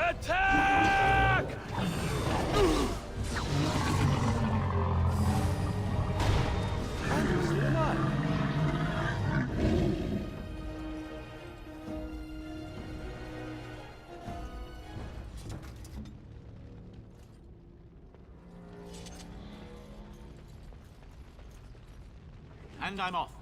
Attack! Andrew's still alive. And I'm off.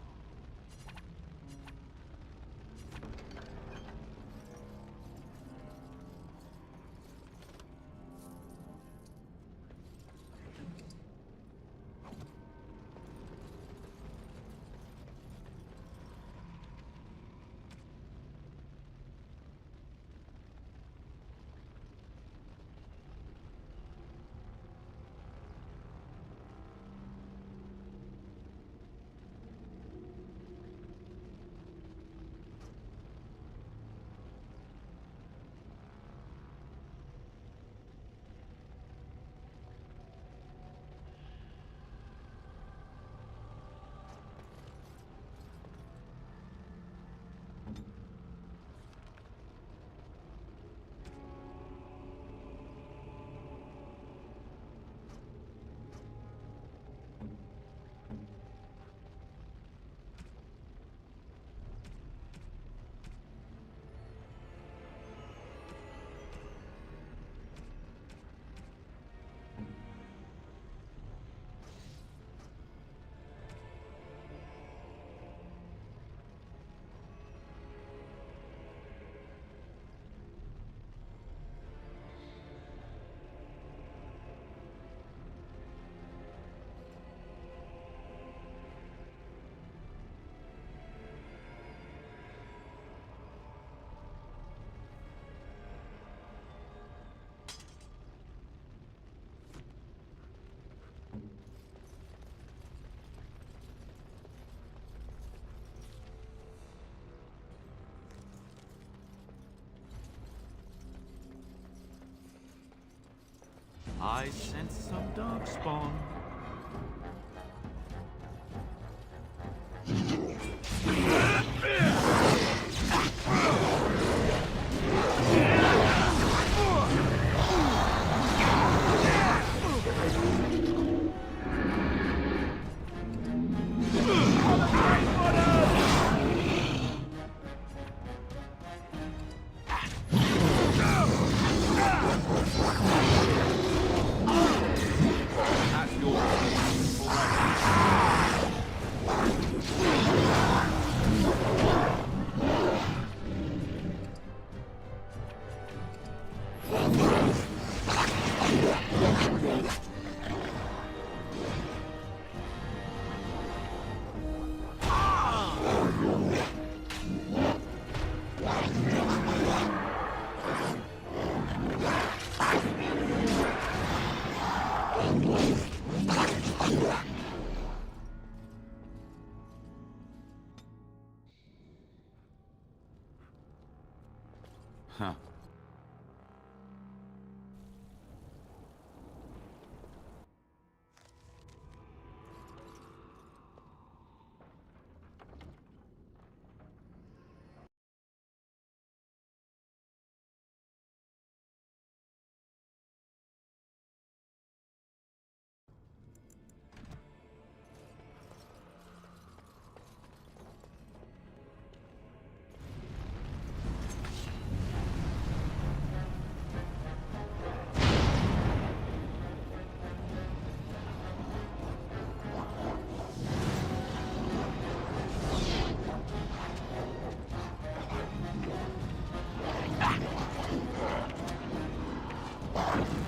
I sense some dark spawn. That's Huh.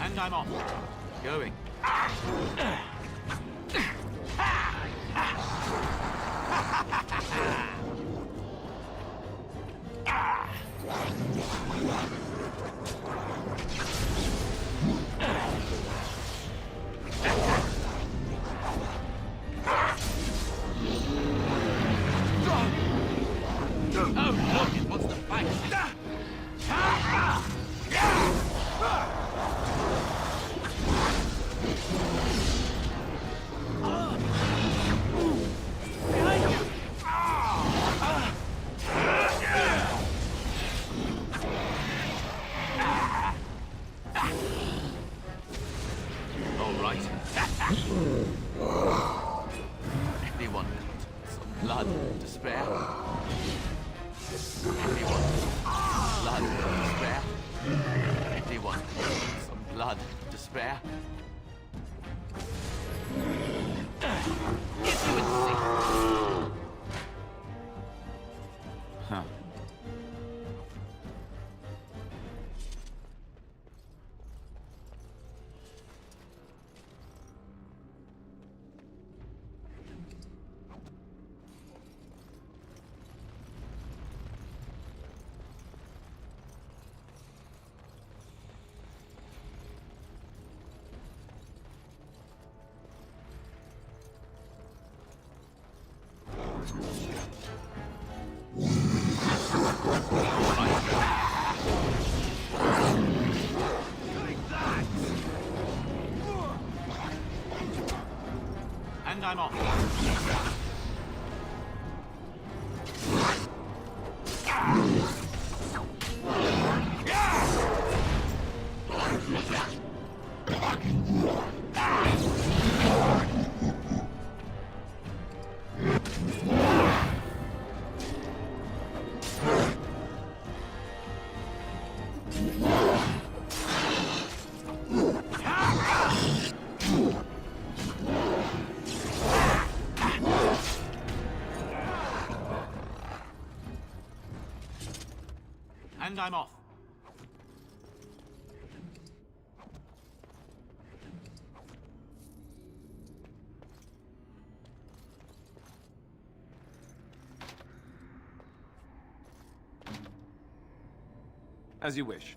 And I'm off. Going. Oh, look, it wants to fight. blood to spare. Huh. And I'm off. And I'm off. As you wish.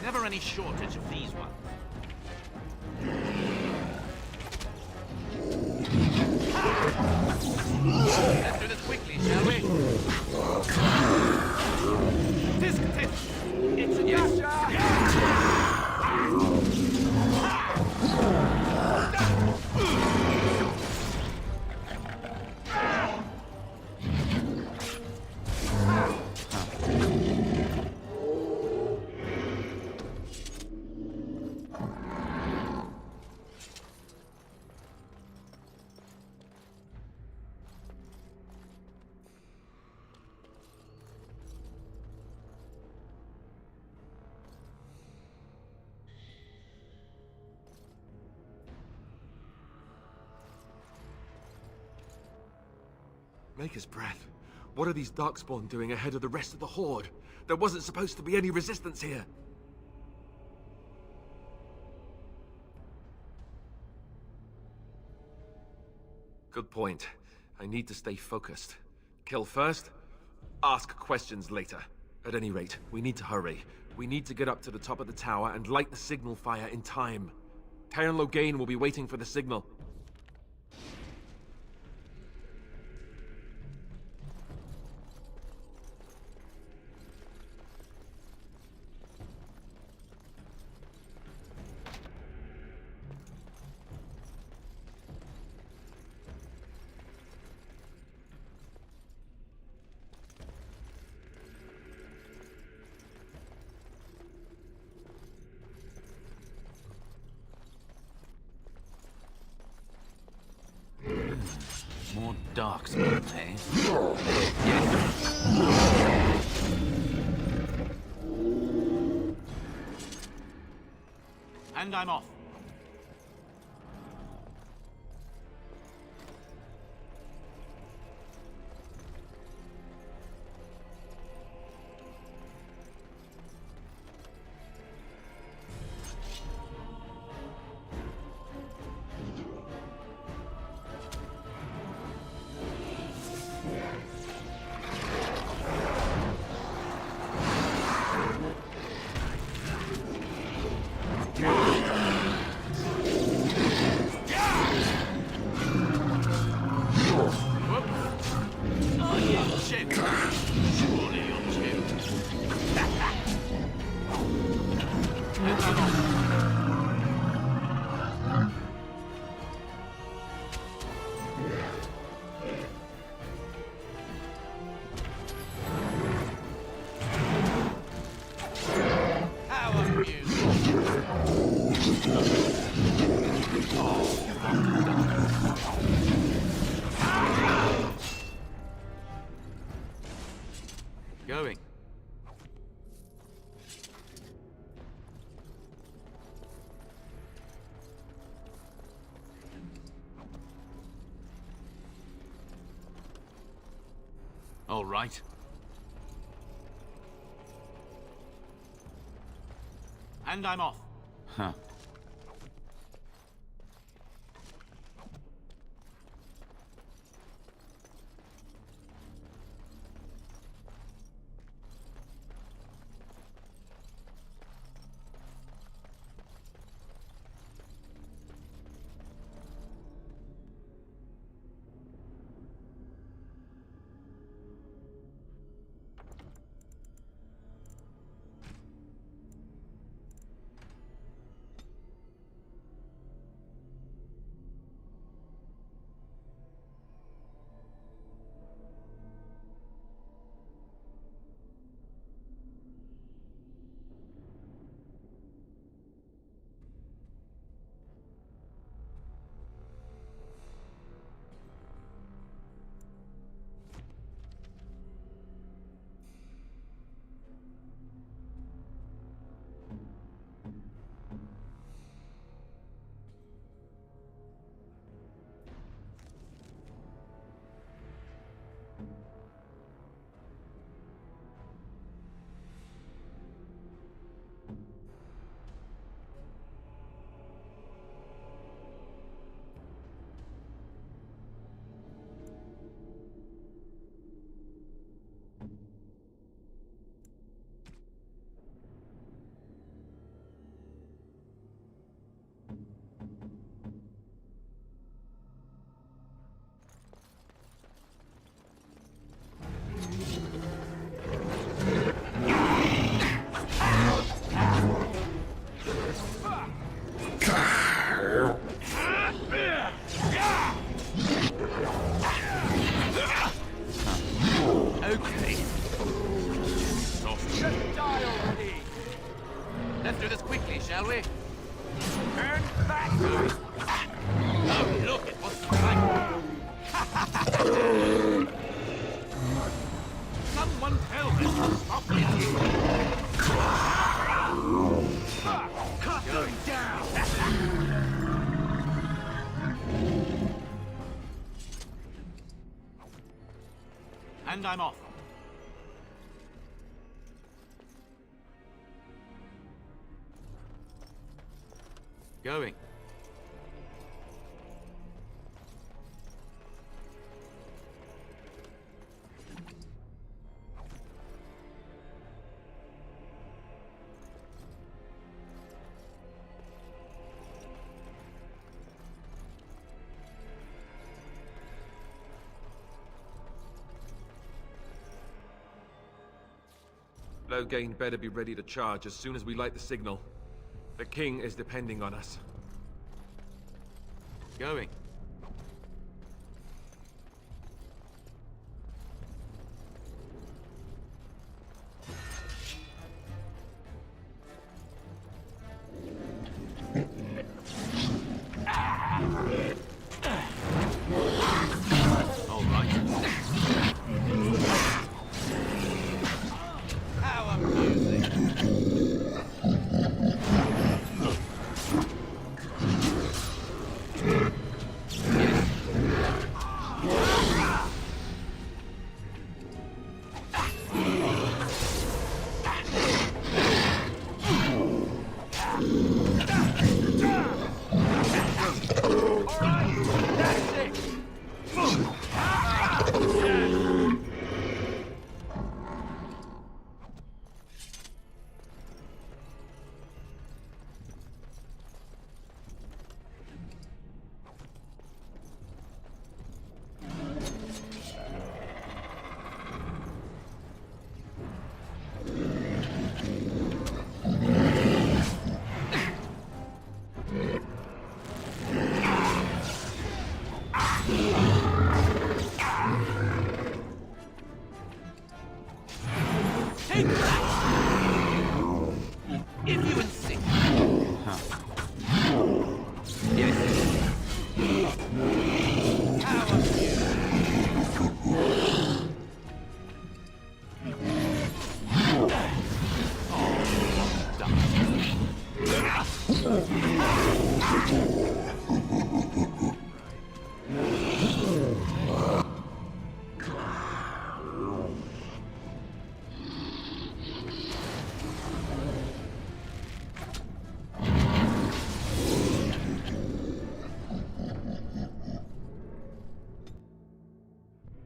Never any shortage of these ones. Let's do this quickly, shall we? It's a yes! Maker's breath. What are these Darkspawn doing ahead of the rest of the Horde? There wasn't supposed to be any resistance here. Good point. I need to stay focused. Kill first, ask questions later. At any rate, we need to hurry. We need to get up to the top of the tower and light the signal fire in time. Teyrn Loghain will be waiting for the signal. More Darkspawn, eh? And I'm off. Going. All right. And I'm off. Huh. Okay. Just die already! Let's do this quickly, shall we? Turn back! Oh, look, it was like... Someone tell them to stop it. Cut them down! And I'm off. Going. Loghain better be ready to charge as soon as we light the signal. The king is depending on us. Going. All right. How amusing.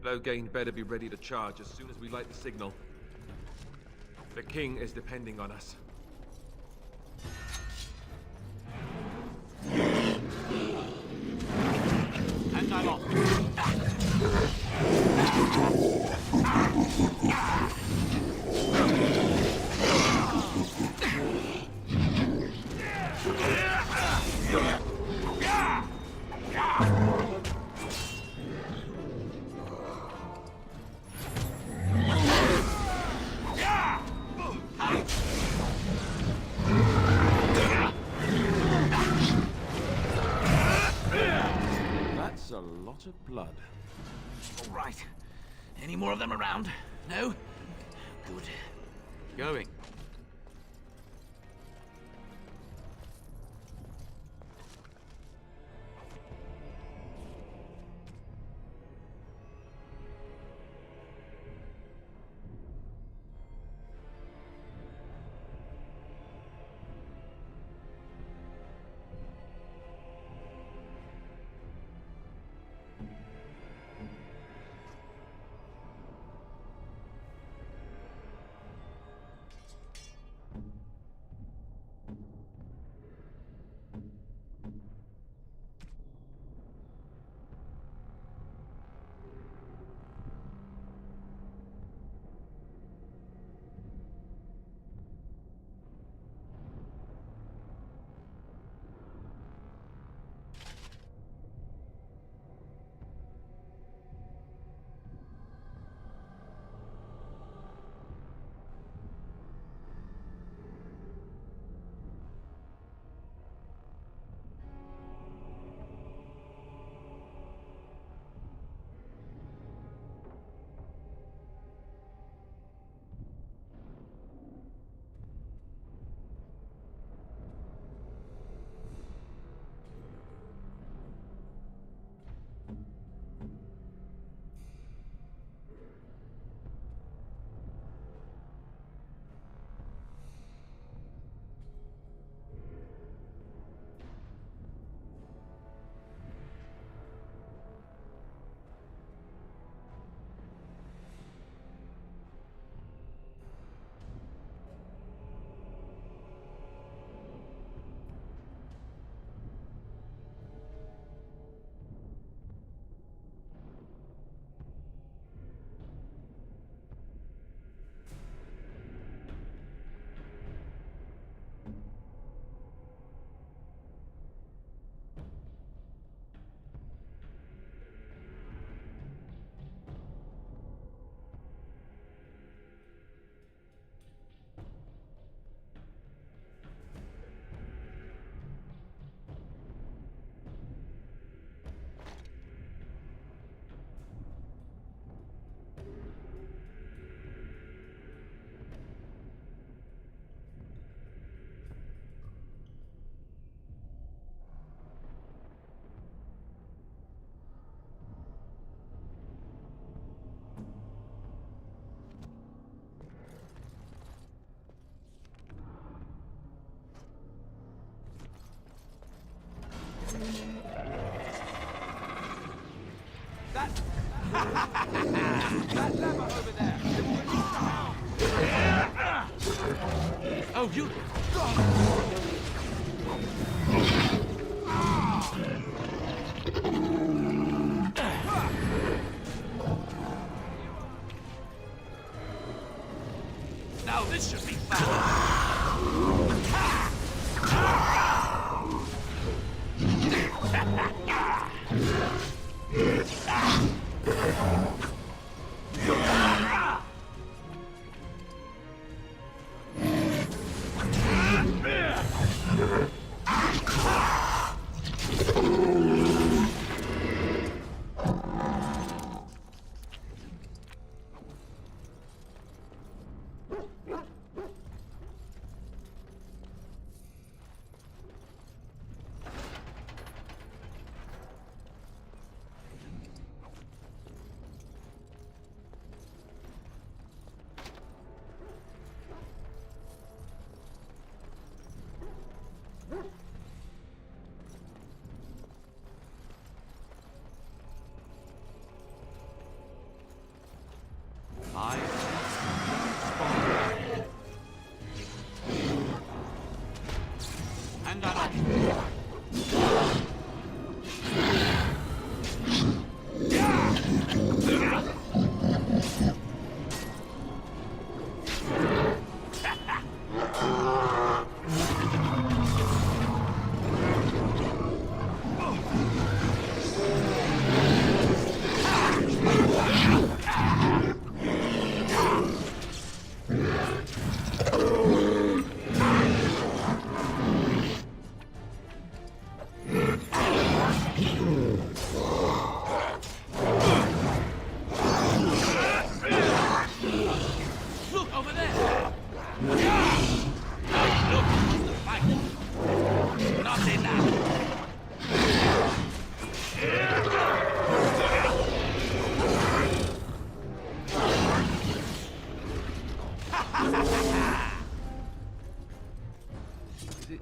Loghain better be ready to charge as soon as we light the signal. The king is depending on us. And I'm off. That's a lot of blood. All right. Any more of them around? No? Good. Going. That lever over there. It will release the hound. Oh, you... Now this should be fun.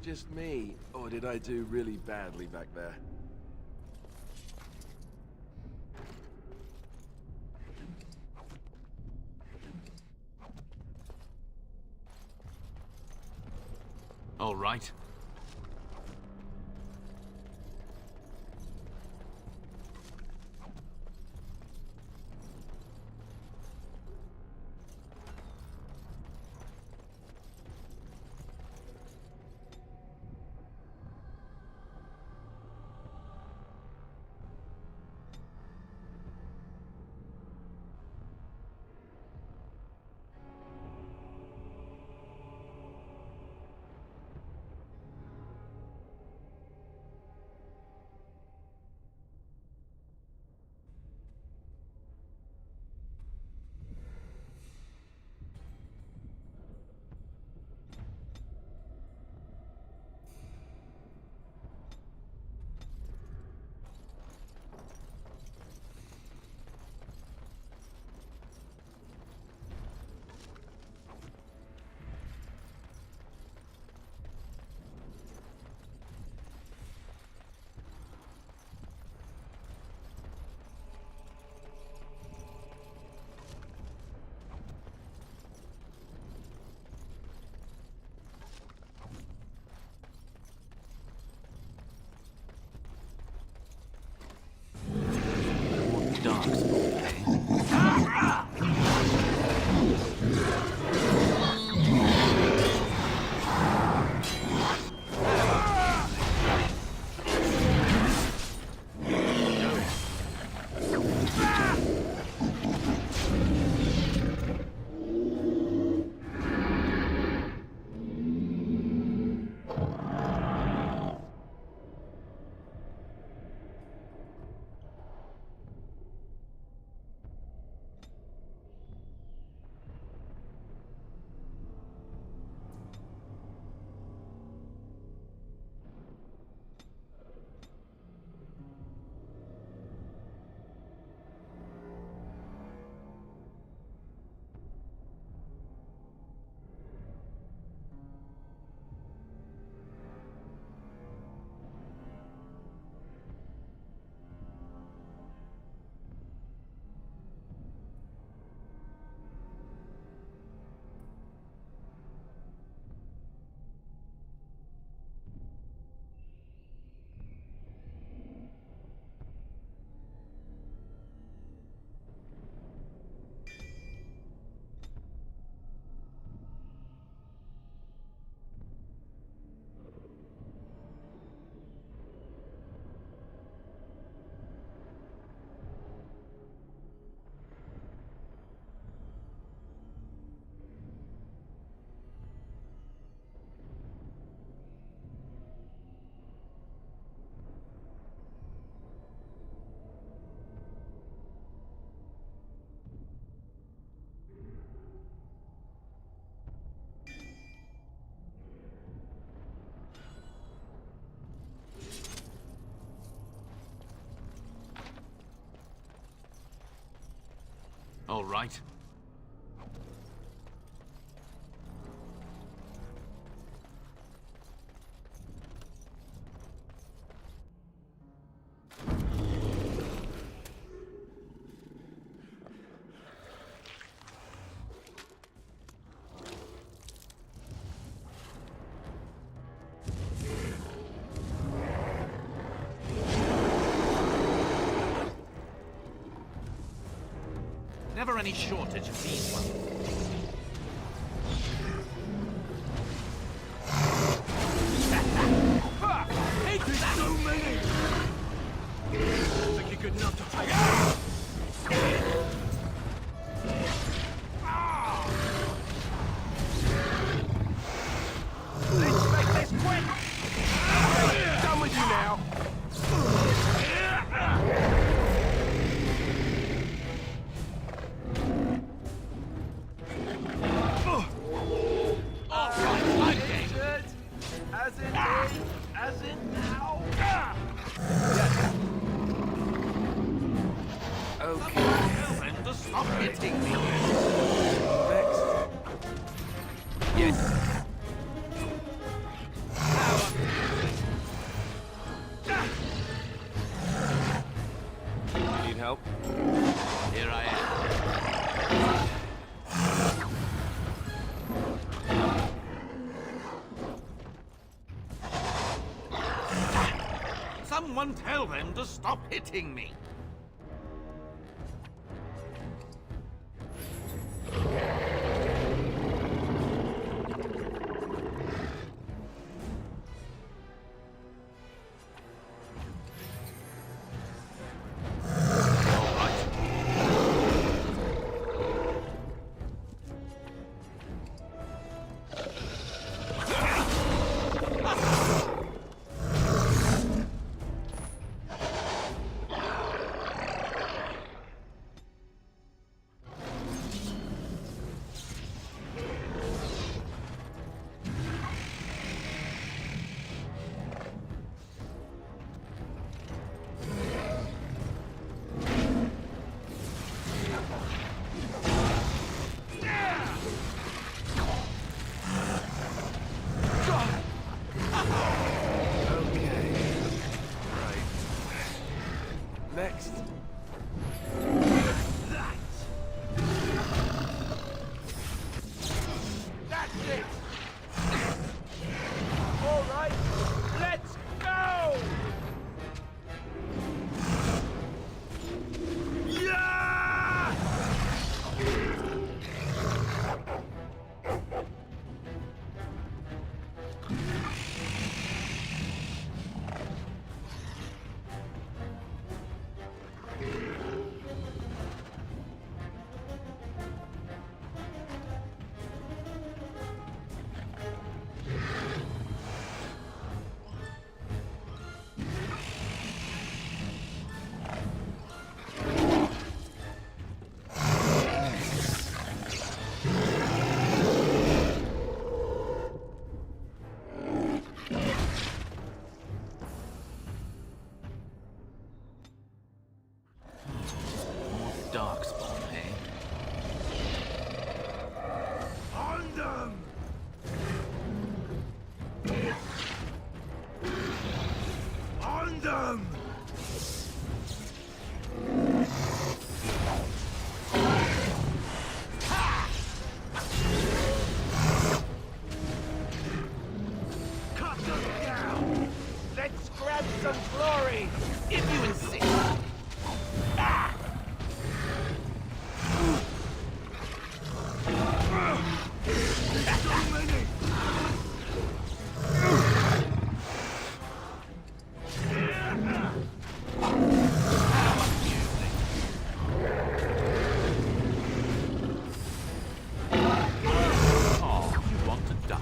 just me, or did I do really badly back there? All right. Dogs. All right. Never any shortage of these ones. Hate that! So many! Think you're good enough to take it? Let's make this quick! Done with you now! As in now. Okay. Stop hitting me. Next. Yes. How Someone tell them to stop hitting me. Next. That's it! All right, let's go! Yeah! Darkspawn, eh? On them! On them! Cut them down! Let's grab some glory! If you insist. So many! Oh, you want to die?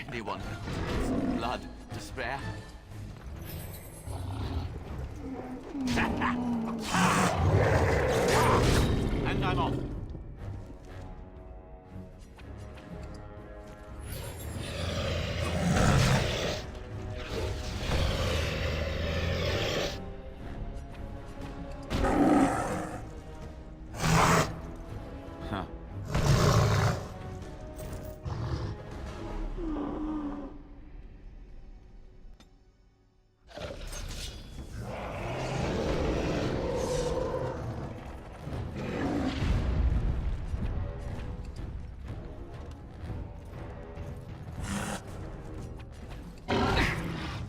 Anyone? Blood to spare? And I'm off. Huh.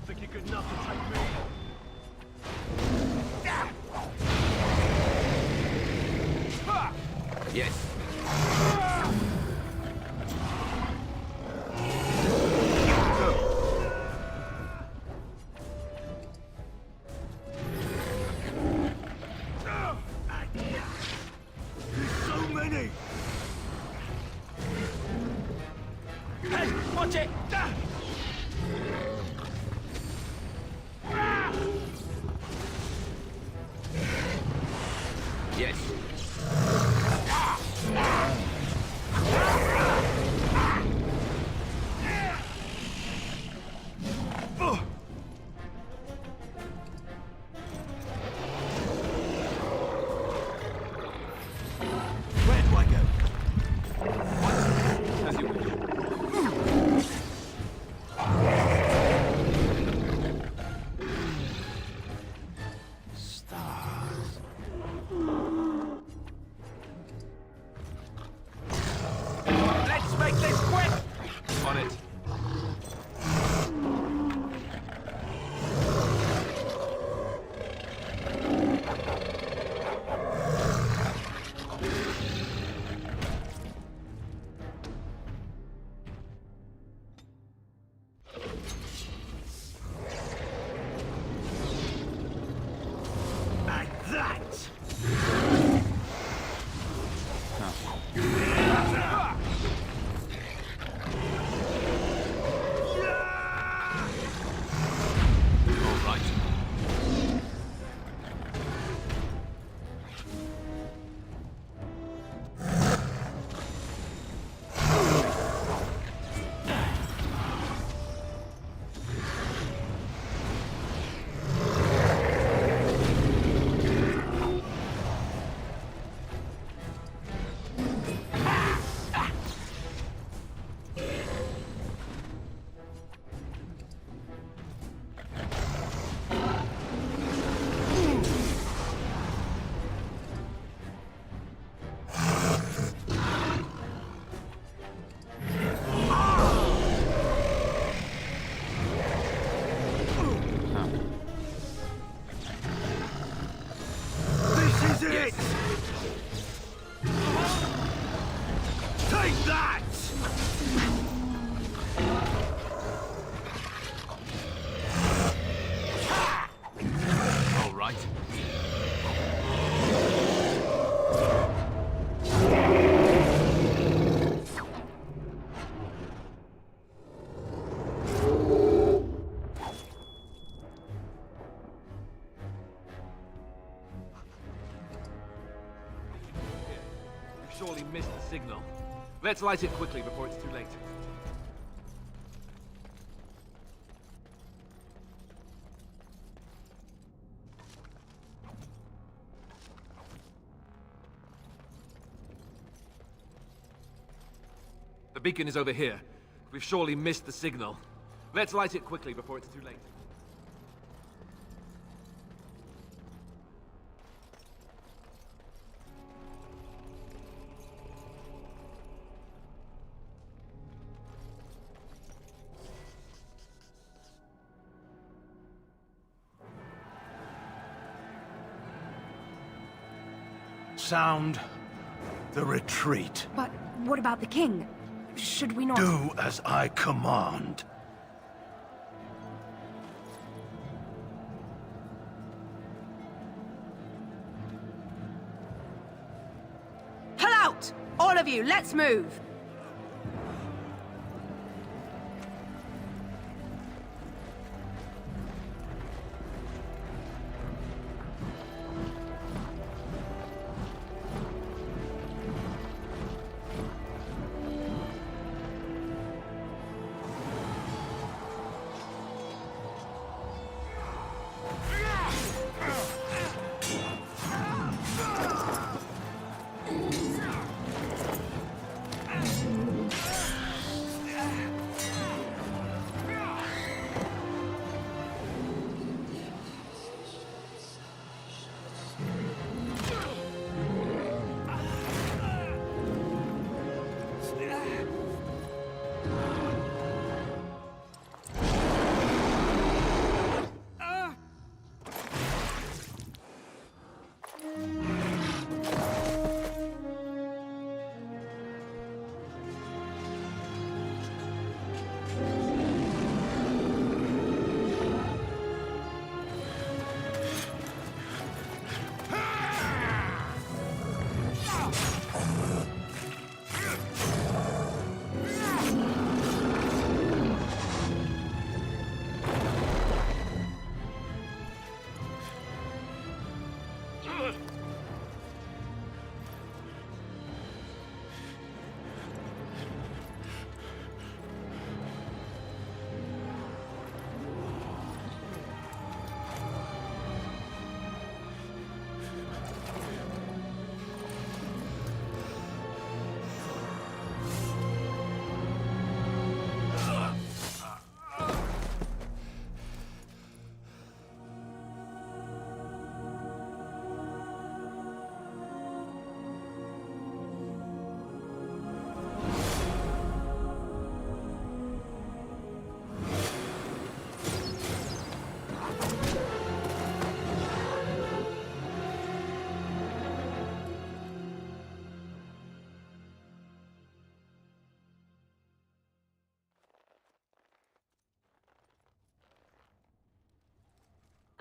Think you're good enough to take me? Yes. There's so many! Hey, watch it! Yes. right. We've surely missed the signal. Let's light it quickly before it's too late. The beacon is over here. We've surely missed the signal. Let's light it quickly before it's too late. Sound the retreat. But what about the king? Should we not... Do as I command. Pull out! All of you, let's move!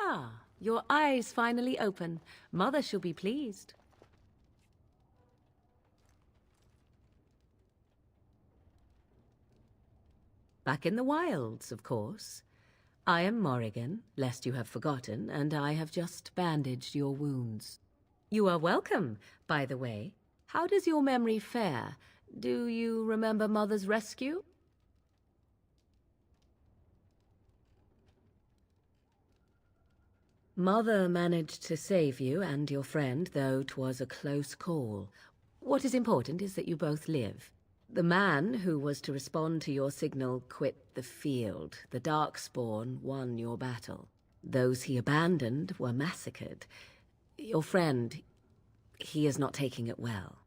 Ah, your eyes finally open. Mother shall be pleased. Back in the wilds, of course. I am Morrigan, lest you have forgotten, and I have just bandaged your wounds. You are welcome, by the way. How does your memory fare? Do you remember Mother's rescue? Mother managed to save you and your friend, though 'twas a close call. What is important is that you both live. The man who was to respond to your signal quit the field. The Darkspawn won your battle. Those he abandoned were massacred. Your friend, he is not taking it well.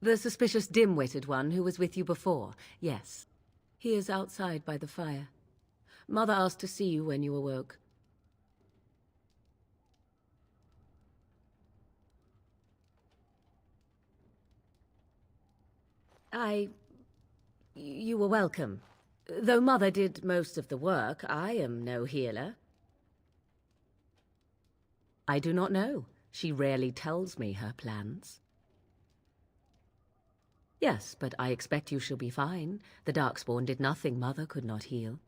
The suspicious dim-witted one who was with you before, yes. He is outside by the fire. Mother asked to see you when you awoke. You were welcome. Though Mother did most of the work, I am no healer. I do not know. She rarely tells me her plans. Yes, but I expect you shall be fine. The Darkspawn did nothing Mother could not heal.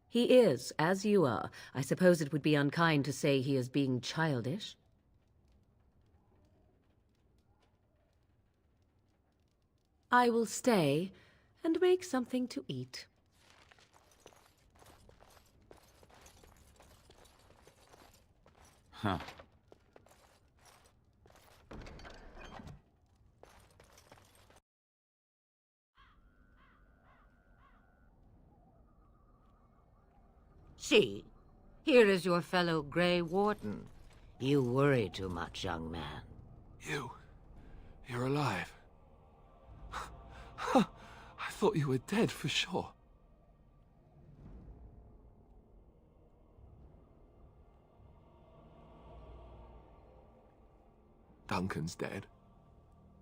He is, as you are. I suppose it would be unkind to say he is being childish. I will stay and make something to eat. Huh. See, here is your fellow Grey Warden. You worry too much, young man. You're alive. I thought you were dead for sure. Duncan's dead.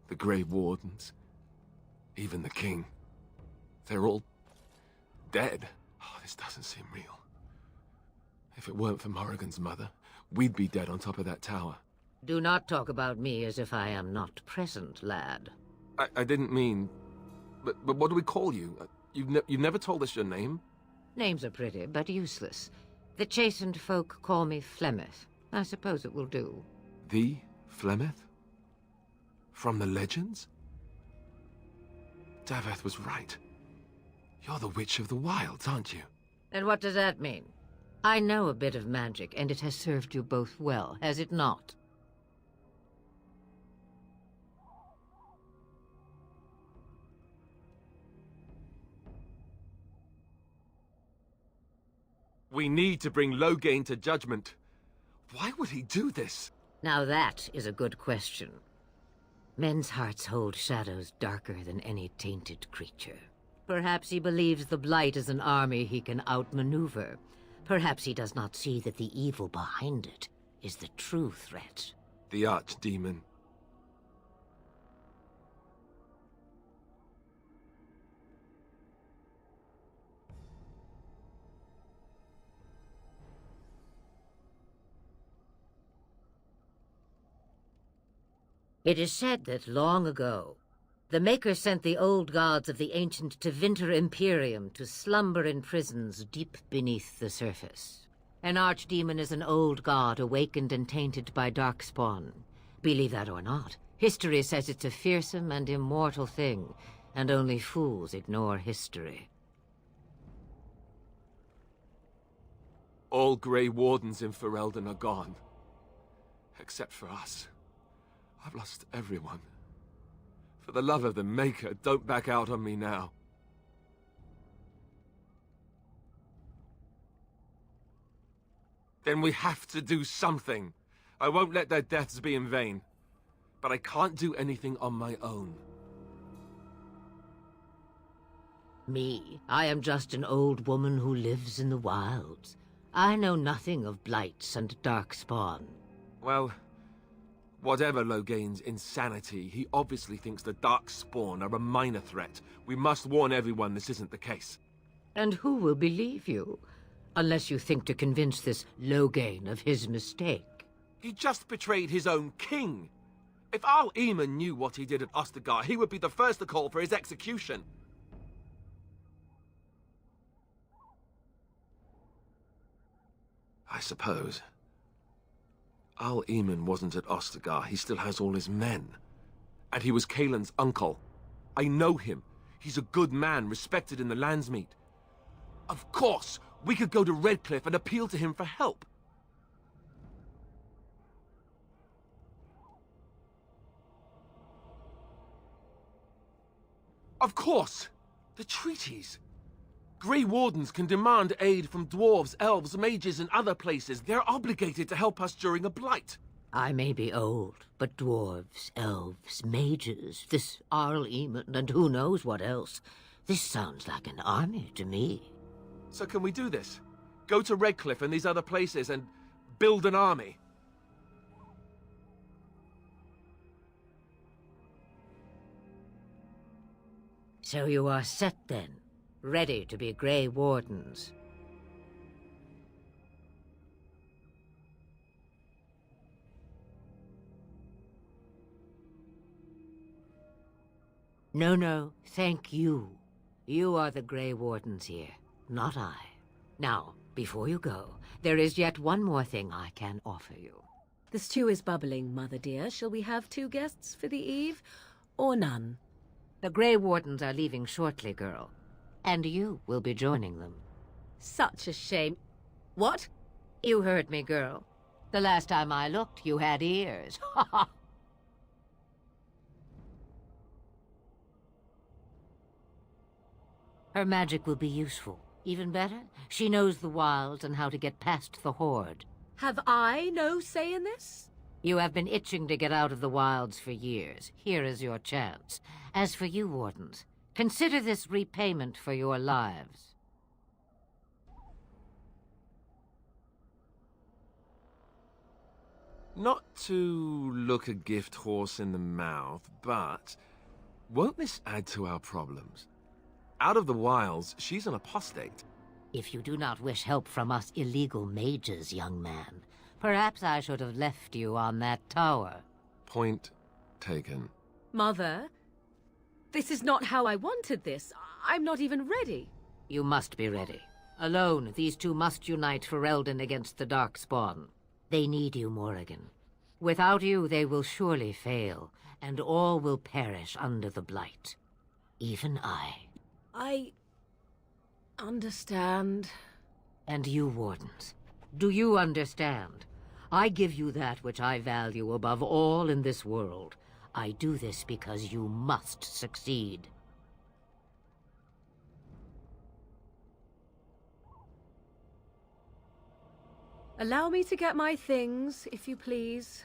The Grey Wardens. Even the King. They're all dead. Oh, this doesn't seem real. If it weren't for Morrigan's mother, we'd be dead on top of that tower. Do not talk about me as if I am not present, lad. I didn't mean... But what do we call you? You've never told us your name? Names are pretty, but useless. The chastened folk call me Flemeth. I suppose it will do. The Flemeth? From the legends? Daveth was right. You're the Witch of the Wilds, aren't you? And what does that mean? I know a bit of magic, and it has served you both well, has it not? We need to bring Loghain to judgment. Why would he do this? Now that is a good question. Men's hearts hold shadows darker than any tainted creature. Perhaps he believes the Blight is an army he can outmaneuver. Perhaps he does not see that the evil behind it is the true threat. The Archdemon. It is said that long ago, the Maker sent the old gods of the ancient Tevinter Imperium to slumber in prisons deep beneath the surface. An archdemon is an old god awakened and tainted by Darkspawn. Believe that or not, history says it's a fearsome and immortal thing, and only fools ignore history. All Grey Wardens in Ferelden are gone. Except for us. I've lost everyone. For the love of the Maker, don't back out on me now. Then we have to do something. I won't let their deaths be in vain. But I can't do anything on my own. Me? I am just an old woman who lives in the wilds. I know nothing of blights and Darkspawn. Well, whatever Loghain's insanity, he obviously thinks the Darkspawn are a minor threat. We must warn everyone this isn't the case. And who will believe you? Unless you think to convince this Loghain of his mistake. He just betrayed his own king. If Arl Eamon knew what he did at Ostagar, he would be the first to call for his execution. I suppose. Arl Eamon wasn't at Ostagar. He still has all his men. And he was Cailan's uncle. I know him. He's a good man, respected in the Landsmeet. Of course, we could go to Redcliffe and appeal to him for help. Of course! The treaties! Grey Wardens can demand aid from dwarves, elves, mages, and other places. They're obligated to help us during a blight. I may be old, but dwarves, elves, mages, this Arl Eamon, and who knows what else. This sounds like an army to me. So can we do this? Go to Redcliffe and these other places and build an army? So you are set then? ready to be Grey Wardens. No, thank you. You are the Grey Wardens here, not I. Now, before you go, there is yet one more thing I can offer you. The stew is bubbling, Mother dear. Shall we have 2 guests for the eve, or none? The Grey Wardens are leaving shortly, girl. And you will be joining them. Such a shame. What? You heard me, girl. The last time I looked, you had ears. Ha ha! Her magic will be useful. Even better, she knows the wilds and how to get past the Horde. Have I no say in this? You have been itching to get out of the wilds for years. Here is your chance. As for you, Wardens, consider this repayment for your lives. Not to look a gift horse in the mouth, but won't this add to our problems? Out of the wilds, she's an apostate. If you do not wish help from us illegal mages, young man, perhaps I should have left you on that tower. Point taken. Mother, this is not how I wanted this. I'm not even ready. You must be ready. Alone, these two must unite Ferelden against the Darkspawn. They need you, Morrigan. Without you, they will surely fail, and all will perish under the Blight. Even I. I understand. And you, Wardens, do you understand? I give you that which I value above all in this world. I do this because you must succeed. Allow me to get my things, if you please.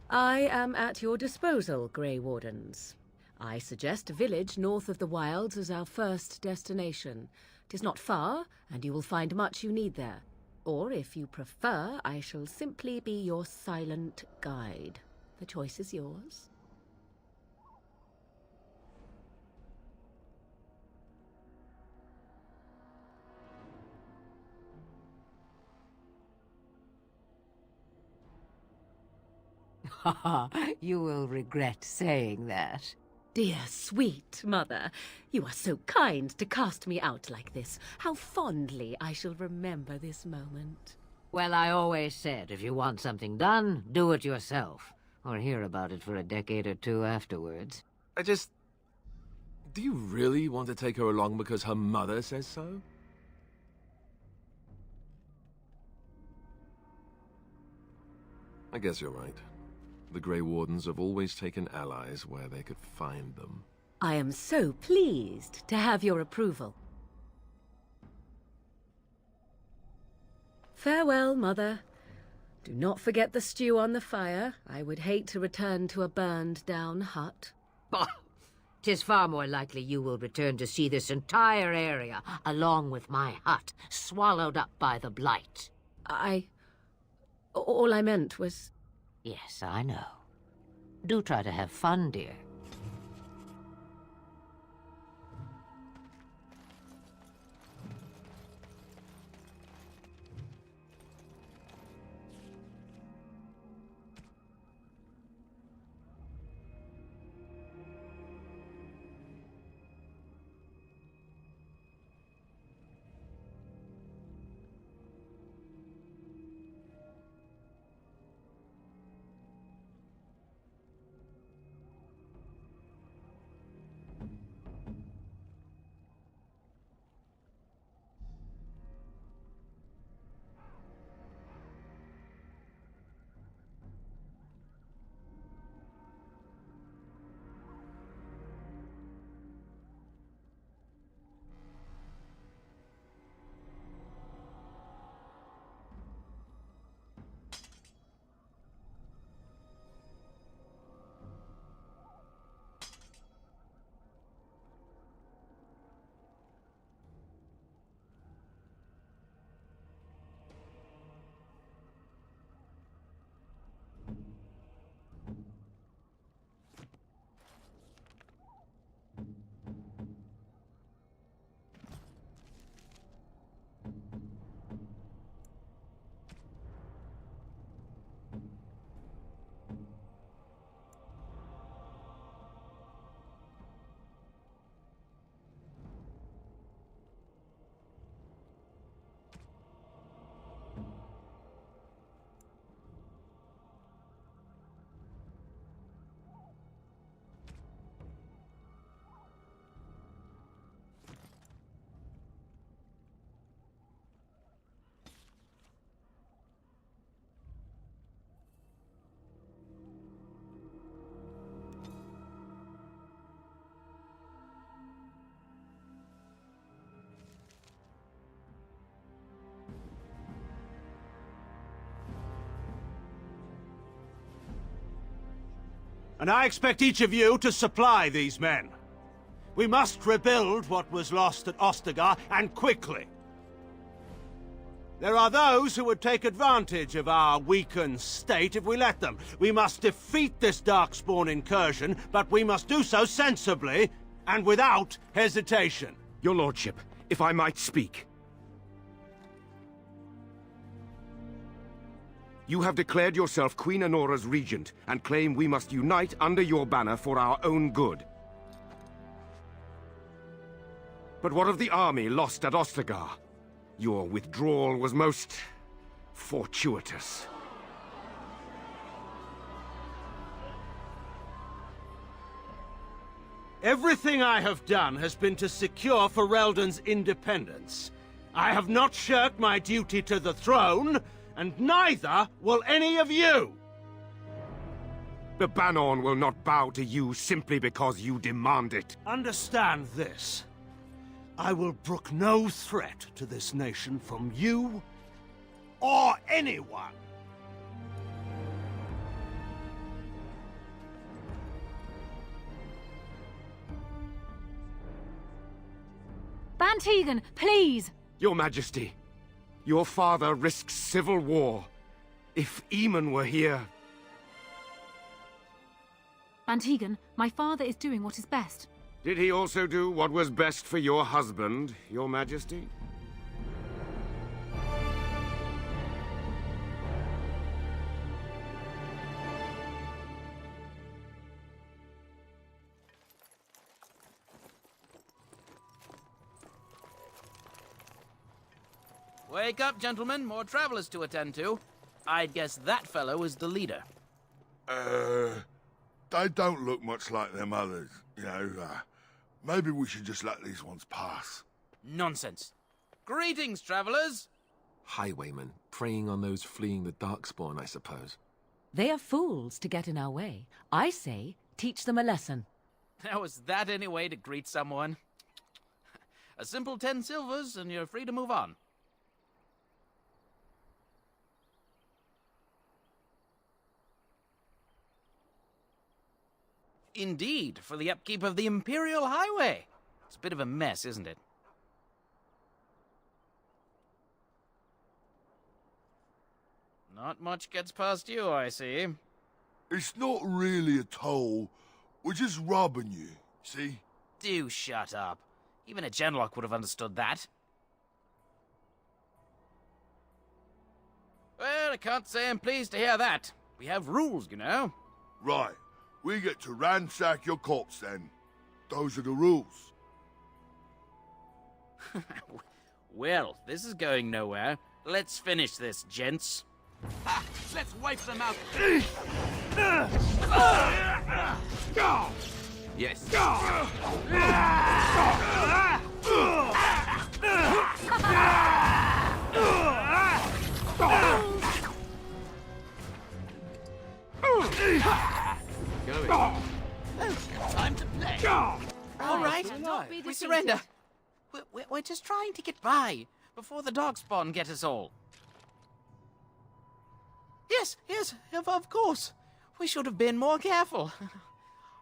I am at your disposal, Grey Wardens. I suggest a village north of the wilds as our first destination. 'Tis not far, and you will find much you need there. Or, if you prefer, I shall simply be your silent guide. The choice is yours. You will regret saying that. Dear, sweet mother, you are so kind to cast me out like this. How fondly I shall remember this moment. Well, I always said, if you want something done, do it yourself. Or hear about it for a decade or two afterwards. Do you really want to take her along because her mother says so? I guess you're right. The Grey Wardens have always taken allies where they could find them. I am so pleased to have your approval. Farewell, Mother. Do not forget the stew on the fire. I would hate to return to a burned-down hut. Bah! 'Tis far more likely you will return to see this entire area, along with my hut, swallowed up by the Blight. All I meant was... Yes, I know. Do try to have fun, dear. And I expect each of you to supply these men. We must rebuild what was lost at Ostagar, and quickly. There are those who would take advantage of our weakened state if we let them. We must defeat this Darkspawn incursion, but we must do so sensibly and without hesitation. Your lordship, if I might speak. You have declared yourself Queen Anora's regent, and claim we must unite under your banner for our own good. But what of the army lost at Ostagar? Your withdrawal was most fortuitous. Everything I have done has been to secure Ferelden's independence. I have not shirked my duty to the throne, and neither will any of you! The Bannorn will not bow to you simply because you demand it. Understand this. I will brook no threat to this nation from you or anyone. Bantegan, please! Your Majesty, your father risks civil war. If Eamon were here... Bantegan, my father is doing what is best. Did he also do what was best for your husband, Your Majesty? Wake up, gentlemen. More travelers to attend to. I'd guess that fellow is the leader. They don't look much like them others, you know. Maybe we should just let these ones pass. Nonsense. Greetings, travelers. Highwaymen, preying on those fleeing the Darkspawn, I suppose. They are fools to get in our way. I say, teach them a lesson. Now, was that any way to greet someone? A simple 10 silvers, and you're free to move on. Indeed, for the upkeep of the Imperial Highway. It's a bit of a mess, isn't it? Not much gets past you, I see. It's not really a toll. We're just robbing you, see? Do shut up. Even a Genlock would have understood that. Well, I can't say I'm pleased to hear that. We have rules, you know. Right. We get to ransack your corpse, then. Those are the rules. Well, this is going nowhere. Let's finish this, gents. Let's wipe them out. Yes. Time to play. All right, we surrender. We're just trying to get by before the Darkspawn get us all. Yes, of course. We should have been more careful.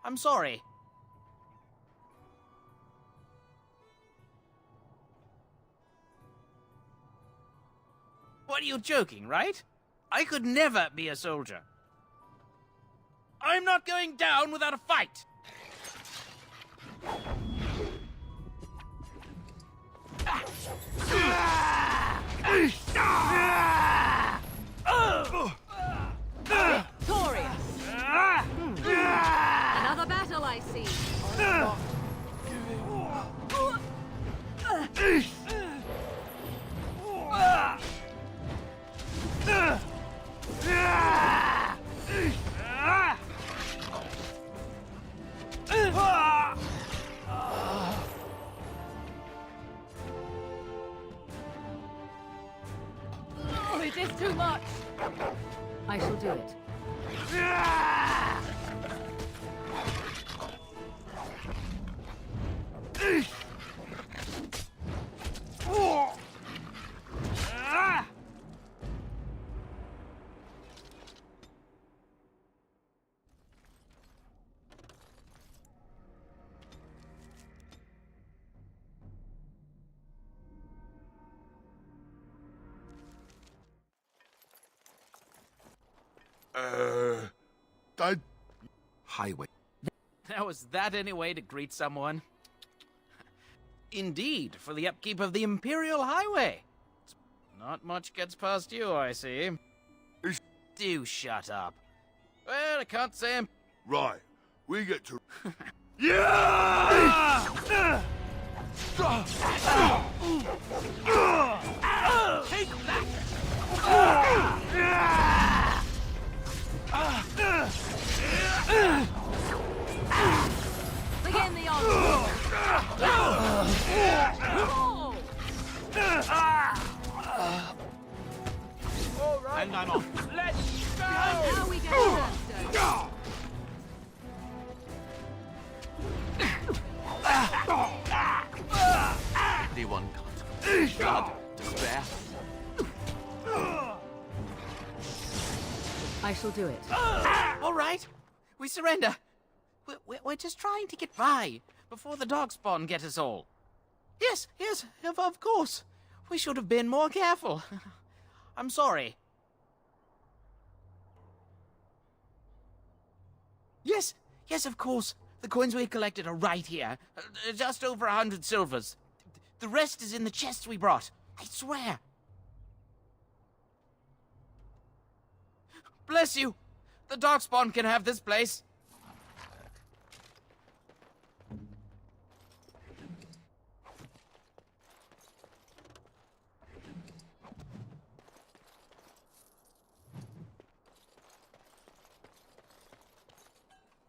I'm sorry. What, are you joking, right? I could never be a soldier. I'm not going down without a fight! Victorious! Another battle, I see. Oh, it is too much. I shall do it. They... Highway. Now, is that any way to greet someone? Indeed, for the upkeep of the Imperial Highway. Not much gets past you, I see. Do shut up. Well, I can't say I'm... Right. We get to... Take that! Begin the onslaught. And I'm off. Let's go! Now we get Sternstone. Anyone can't. Blood, despair. I shall do it. All right, we surrender. We're just trying to get by before the Darkspawn get us all. Yes, of course. We should have been more careful. I'm sorry. Yes, of course. The coins we collected are right here. Just over 100 silvers. The rest is in the chests we brought. I swear. Bless you. The Darkspawn can have this place.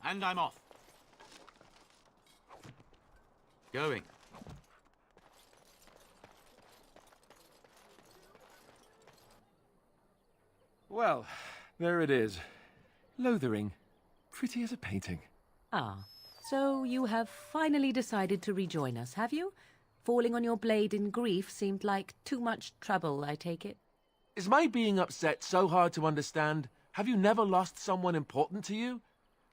And I'm off. Going. Well, there it is. Lothering. Pretty as a painting. Ah, so you have finally decided to rejoin us, have you? Falling on your blade in grief seemed like too much trouble, I take it. Is my being upset so hard to understand? Have you never lost someone important to you?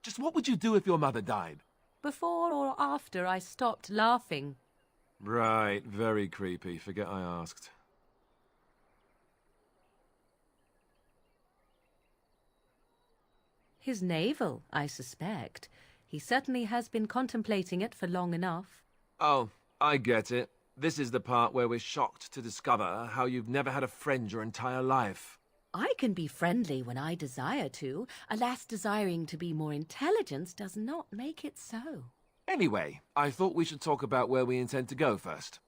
Just what would you do if your mother died? Before or after I stopped laughing. Right, very creepy. Forget I asked. His navel, I suspect. He certainly has been contemplating it for long enough. Oh, I get it. This is the part where we're shocked to discover how you've never had a friend your entire life. I can be friendly when I desire to. Alas, desiring to be more intelligent does not make it so. Anyway, I thought we should talk about where we intend to go first.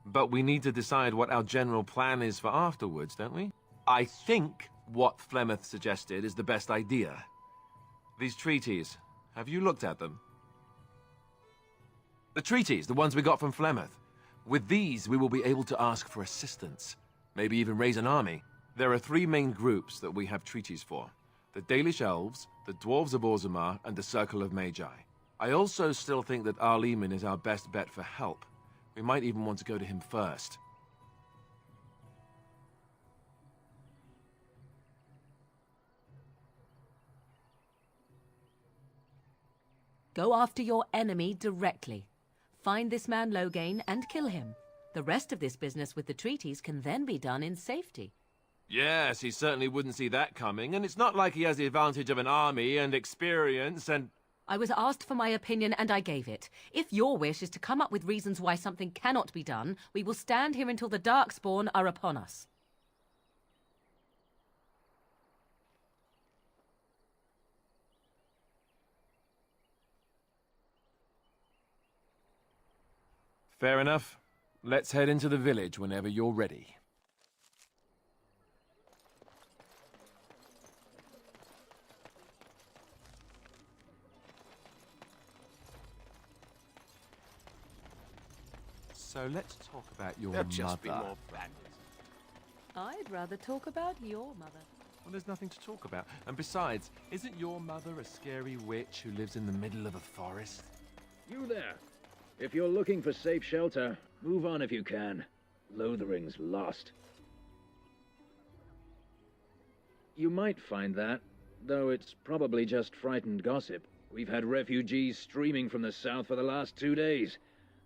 But we need to decide what our general plan is for afterwards, don't we? I think what Flemeth suggested is the best idea. These treaties, have you looked at them? The treaties, the ones we got from Flemeth. With these, we will be able to ask for assistance. Maybe even raise an army. There are 3 main groups that we have treaties for. The Dalish Elves, the Dwarves of Orzammar, and the Circle of Magi. I also still think that Arleman is our best bet for help. We might even want to go to him first. Go after your enemy directly. Find this man Loghain and kill him. The rest of this business with the treaties can then be done in safety. Yes, he certainly wouldn't see that coming, and it's not like he has the advantage of an army and experience and... I was asked for my opinion and I gave it. If your wish is to come up with reasons why something cannot be done, we will stand here until the Darkspawn are upon us. Fair enough. Let's head into the village whenever you're ready. So let's talk about your There'll mother. just be more bandits. I'd rather talk about your mother. Well, there's nothing to talk about. And besides, isn't your mother a scary witch who lives in the middle of a forest? You there. If you're looking for safe shelter, move on if you can. Lothering's lost. You might find that, though it's probably just frightened gossip. We've had refugees streaming from the south for the last 2 days.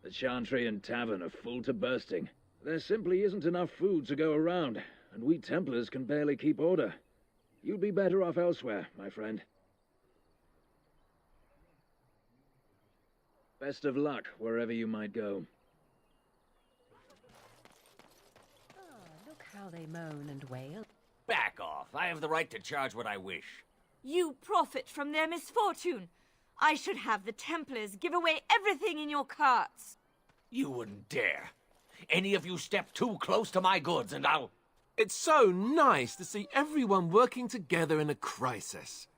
The Chantry and Tavern are full to bursting. There simply isn't enough food to go around, and we Templars can barely keep order. You'd be better off elsewhere, my friend. Best of luck wherever you might go. Look how they moan and wail. Back off. I have the right to charge what I wish. You profit from their misfortune. I should have the Templars give away everything in your carts. You wouldn't dare. Any of you step too close to my goods and I'll... It's so nice to see everyone working together in a crisis.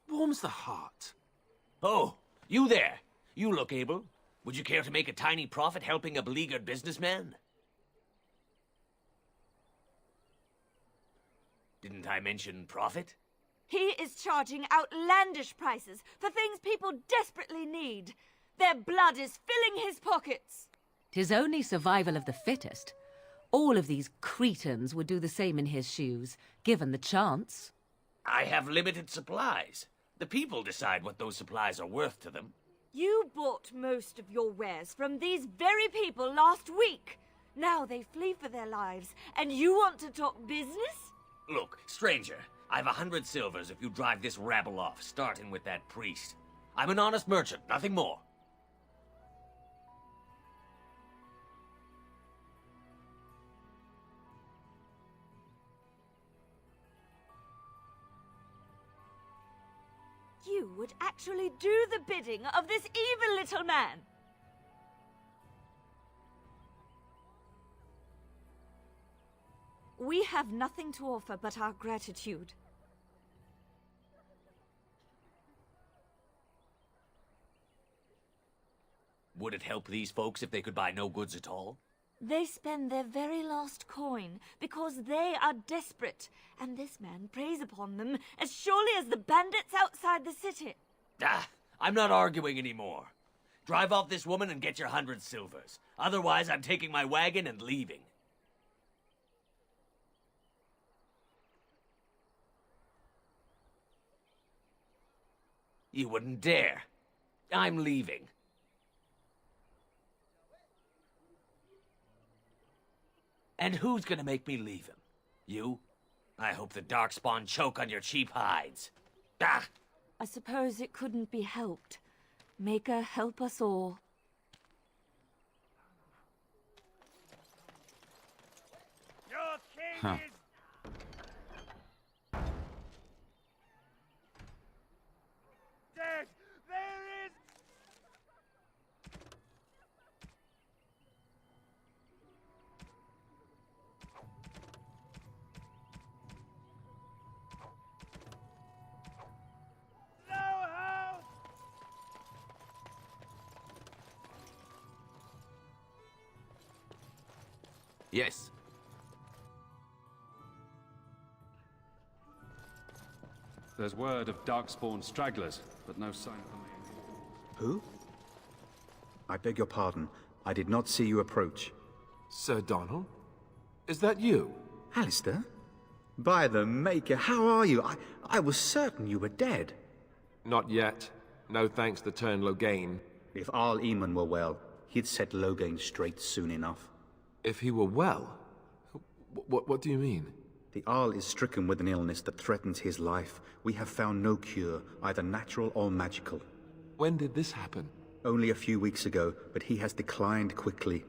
Warms the heart. Oh, you there. You look able. Would you care to make a tiny profit helping a beleaguered businessman? Didn't I mention profit? He is charging outlandish prices for things people desperately need. Their blood is filling his pockets. 'Tis only survival of the fittest. All of these cretins would do the same in his shoes, given the chance. I have limited supplies. The people decide what those supplies are worth to them. You bought most of your wares from these very people last week. Now they flee for their lives, and you want to talk business? Look, stranger, I've 100 silvers if you drive this rabble off, starting with that priest. I'm an honest merchant, nothing more. You would actually do the bidding of this evil little man. We have nothing to offer but our gratitude. Would it help these folks if they could buy no goods at all? They spend their very last coin because they are desperate, and this man preys upon them as surely as the bandits outside the city. Ah, I'm not arguing anymore. Drive off this woman and get your 100 silvers. Otherwise, I'm taking my wagon and leaving. You wouldn't dare. I'm leaving. And who's gonna make me leave him? You? I hope the Darkspawn choke on your cheap hides. Ah! I suppose it couldn't be helped. Maker, help us all. Your king Huh. is... dead! There is... no help! Yes. There's word of Darkspawn stragglers, but no sign of them. Who? I beg your pardon. I did not see you approach. Sir Donald? Is that you? Alistair? By the Maker, how are you? I was certain you were dead. Not yet. No thanks to Turn Loghain. If Arl Eamon were well, he'd set Loghain straight soon enough. If he were well? What do you mean? The Arl is stricken with an illness that threatens his life. We have found no cure, either natural or magical. When did this happen? Only a few weeks ago, but he has declined quickly.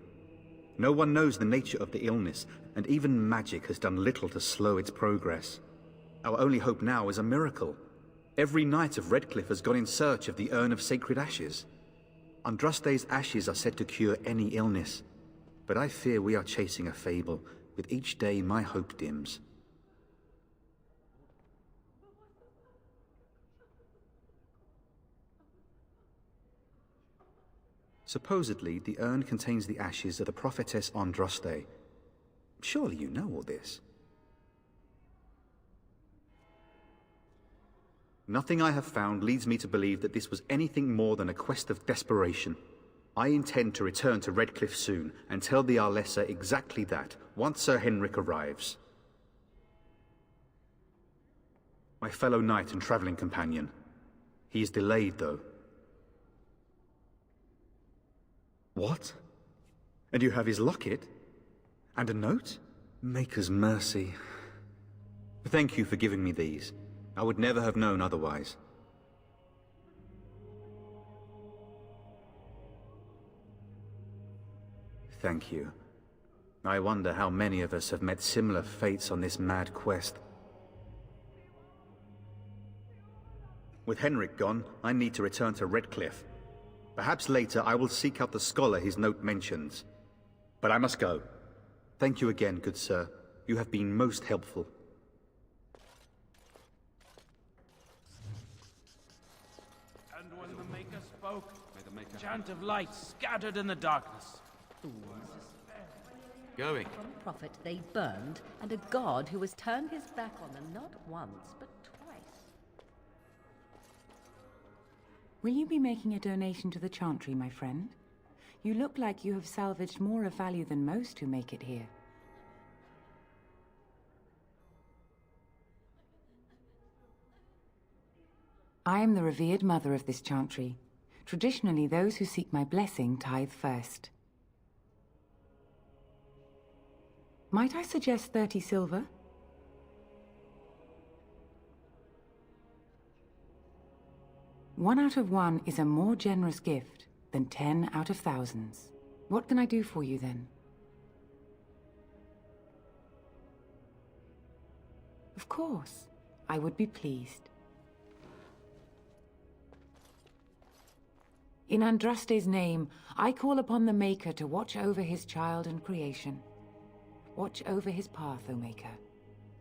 No one knows the nature of the illness, and even magic has done little to slow its progress. Our only hope now is a miracle. Every knight of Redcliffe has gone in search of the Urn of Sacred Ashes. Andraste's ashes are said to cure any illness, but I fear we are chasing a fable. With each day, my hope dims. Supposedly, the urn contains the ashes of the prophetess Andraste. Surely you know all this. Nothing I have found leads me to believe that this was anything more than a quest of desperation. I intend to return to Redcliffe soon and tell the Arlessa exactly that, once Sir Henrik arrives. My fellow knight and traveling companion. He is delayed, though. What? And you have his locket? And a note? Maker's mercy. Thank you for giving me these. I would never have known otherwise. Thank you. I wonder how many of us have met similar fates on this mad quest. With Henrik gone, I need to return to Redcliffe. Perhaps later I will seek out the scholar his note mentions. But I must go. Thank you again, good sir. You have been most helpful. And when the Maker spoke, a chant of light scattered in the darkness. Going. From a prophet they burned, and a god who has turned his back on them not once, but twice. Will you be making a donation to the Chantry, my friend? You look like you have salvaged more of value than most who make it here. I am the revered mother of this Chantry. Traditionally, those who seek my blessing tithe first. Might I suggest 30 silver? One out of one is a more generous gift than 10 out of thousands. What can I do for you then? Of course, I would be pleased. In Andraste's name, I call upon the Maker to watch over his child and creation. Watch over his path, O Maker.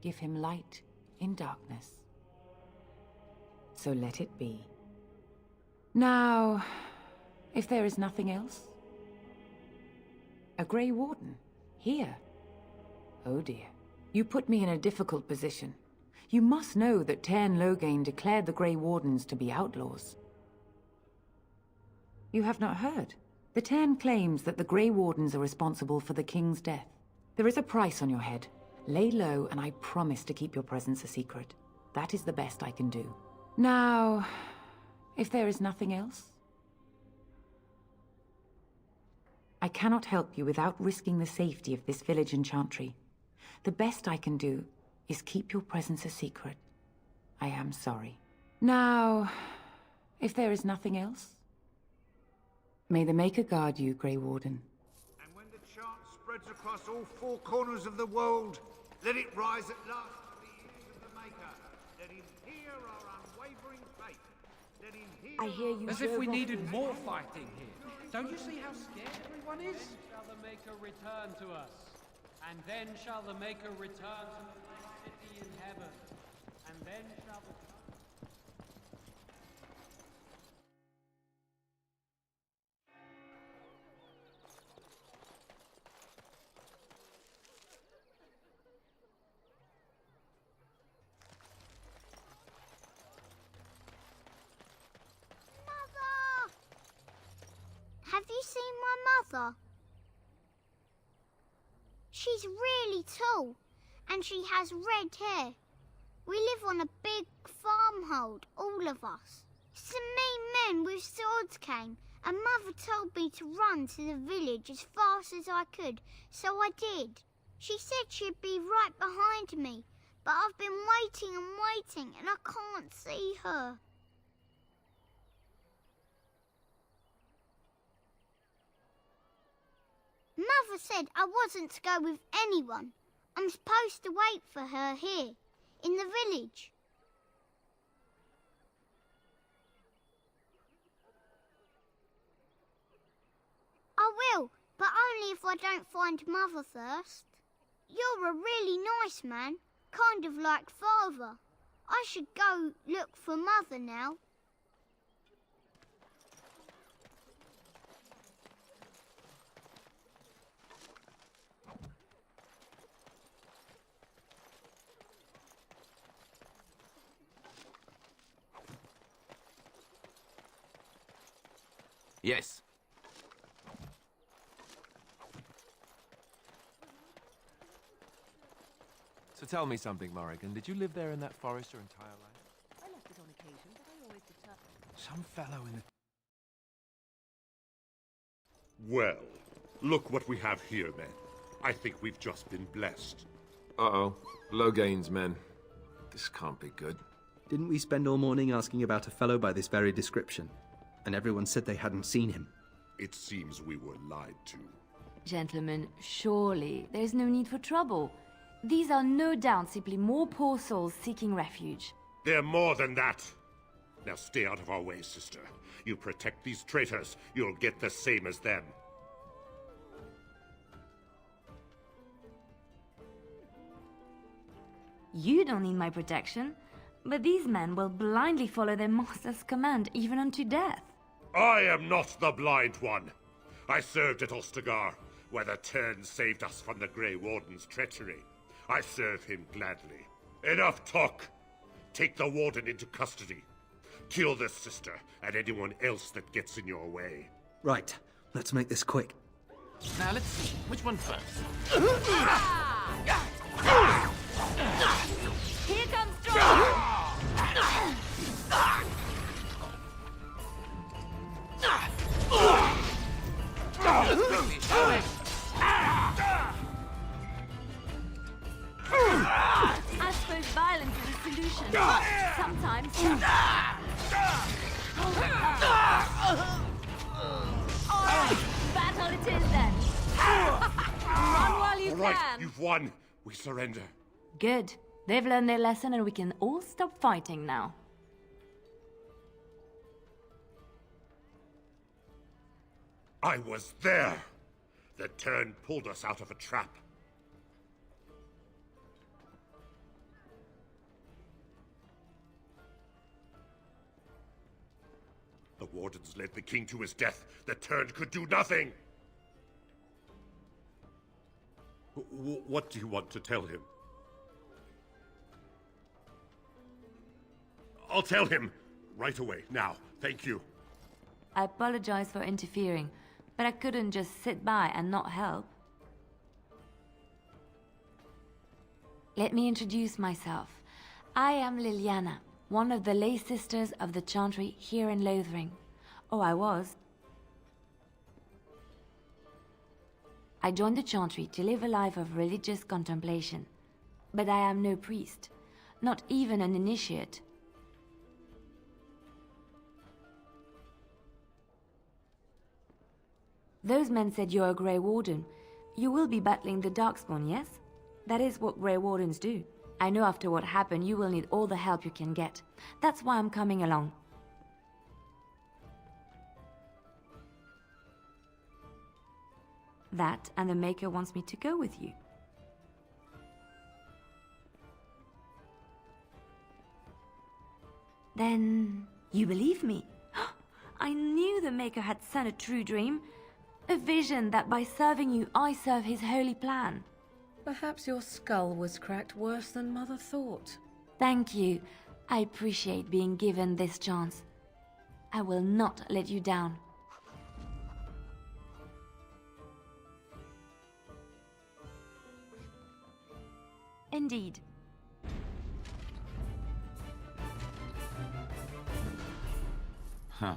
Give him light in darkness. So let it be. Now, if there is nothing else... A Grey Warden? Here? Oh dear. You put me in a difficult position. You must know that Tairn Loghain declared the Grey Wardens to be outlaws. You have not heard. The Tairn claims that the Grey Wardens are responsible for the King's death. There is a price on your head. Lay low, and I promise to keep your presence a secret. That is the best I can do. Now, if there is nothing else... I cannot help you without risking the safety of this village and Chantry. The best I can do is keep your presence a secret. I am sorry. Now, if there is nothing else... May the Maker guard you, Grey Warden. Spreads across all four corners of the world. Let it rise at last to the ears of the Maker. Let him hear our unwavering faith. Let him hear. I hear you. As if we needed more fighting here. Don't you see how scared everyone is? Then shall the Maker return to us, and then shall the Maker return to the city in heaven, and then shall the... Have you seen my mother? She's really tall, and she has red hair. We live on a big farmhold, all of us. Some mean men with swords came, and Mother told me to run to the village as fast as I could, so I did. She said she'd be right behind me, but I've been waiting and waiting, and I can't see her. Mother said I wasn't to go with anyone. I'm supposed to wait for her here, in the village. I will, but only if I don't find Mother first. You're a really nice man, kind of like Father. I should go look for Mother now. Yes. So tell me something, Morrigan. Did you live there in that forest your entire life? I left it on occasion, but I always returned. Some fellow in the... Well, look what we have here, men. I think we've just been blessed. Uh-oh. Logain's men. This can't be good. Didn't we spend all morning asking about a fellow by this very description? And everyone said they hadn't seen him. It seems we were lied to. Gentlemen, surely there's no need for trouble. These are no doubt simply more poor souls seeking refuge. They're more than that. Now stay out of our way, sister. You protect these traitors, you'll get the same as them. You don't need my protection, but these men will blindly follow their master's command even unto death. I am not the blind one. I served at Ostagar, where the Turn saved us from the Grey Warden's treachery. I serve him gladly. Enough talk! Take the Warden into custody. Kill this sister and anyone else that gets in your way. Right, let's make this quick. Now let's see, which one first? Here comes Strong! I suppose violence is a solution. Sometimes. Alright, battle it is then. Run while you All right, can. you've won. We surrender. Good. They've learned their lesson and we can all stop fighting now. I was there. The Turn pulled us out of a trap. The Wardens led the king to his death. The Turn could do nothing. What do you want to tell him? I'll tell him right away, now. Thank you. I apologize for interfering, but I couldn't just sit by and not help. Let me introduce myself. I am Liliana, one of the lay sisters of the Chantry here in Lothering. Oh, I was. I joined the Chantry to live a life of religious contemplation. But I am no priest, not even an initiate. Those men said you're a Grey Warden. You will be battling the Darkspawn, yes? That is what Grey Wardens do. I know after what happened you will need all the help you can get. That's why I'm coming along. That and the Maker wants me to go with you. Then you believe me? I knew the Maker had sent a true dream. A vision that by serving you, I serve his holy plan. Perhaps your skull was cracked worse than Mother thought. Thank you. I appreciate being given this chance. I will not let you down. Indeed. Huh.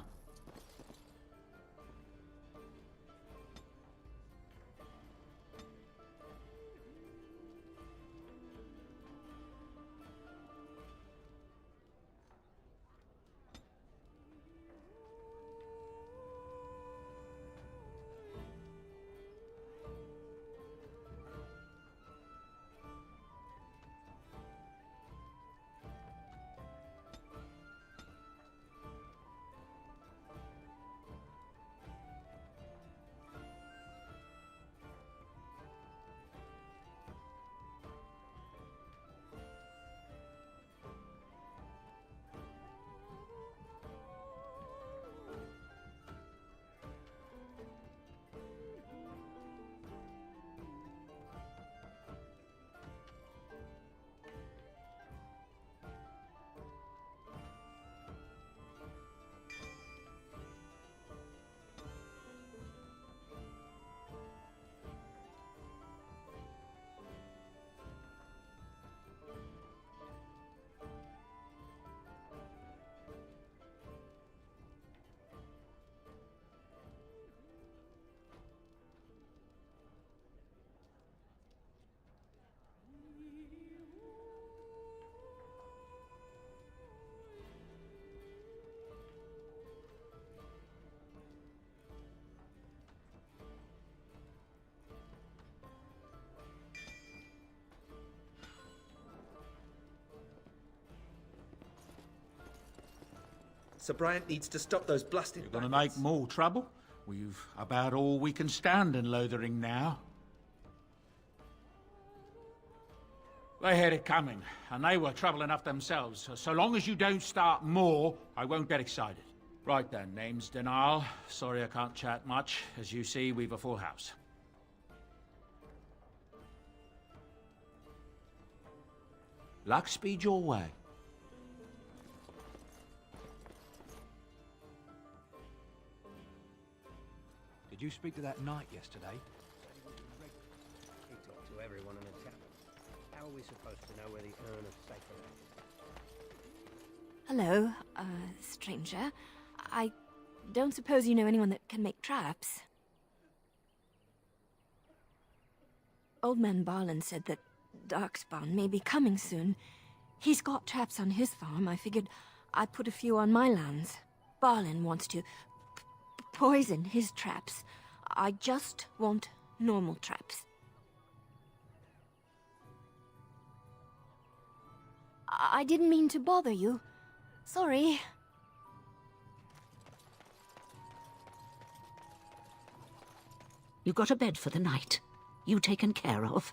Sir Bryant needs to stop those blasted... You're gonna make more trouble? We've about all we can stand in Lothering now. They had it coming, and they were trouble enough themselves. So long as you don't start more, I won't get excited. Right then, name's Denal. Sorry I can't chat much. As you see, we've a full house. Luck speed your way. Did you speak to that knight yesterday? He talked to everyone in the tavern. How are we supposed to know where the urn of sacred is? Hello, stranger. I don't suppose you know anyone that can make traps? Old man Barlin said that Darkspawn may be coming soon. He's got traps on his farm. I figured I'd put a few on my lands. Barlin wants to poison his traps. I just want normal traps. I didn't mean to bother you. Sorry. You got a bed for the night. You taken care of.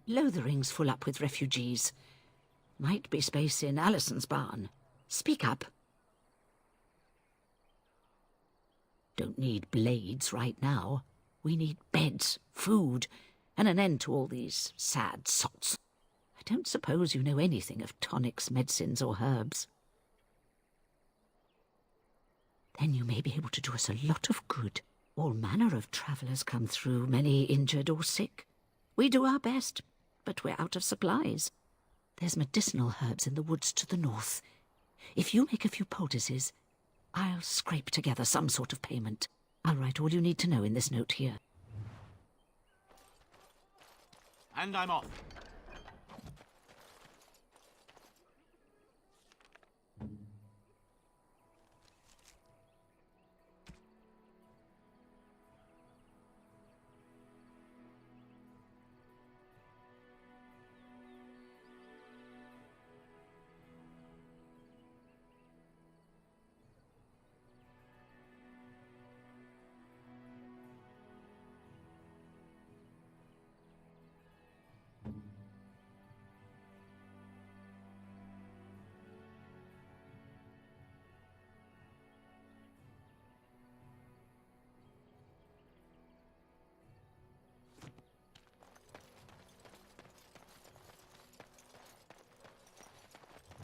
Lothering's full up with refugees. Might be space in Alison's barn. Speak up. Don't need blades right now. We need beds, food, and an end to all these sad sots. I don't suppose you know anything of tonics, medicines, or herbs. Then you may be able to do us a lot of good. All manner of travellers come through, many injured or sick. We do our best, but we're out of supplies. There's medicinal herbs in the woods to the north. If you make a few poultices, I'll scrape together some sort of payment. I'll write all you need to know in this note here. And I'm off.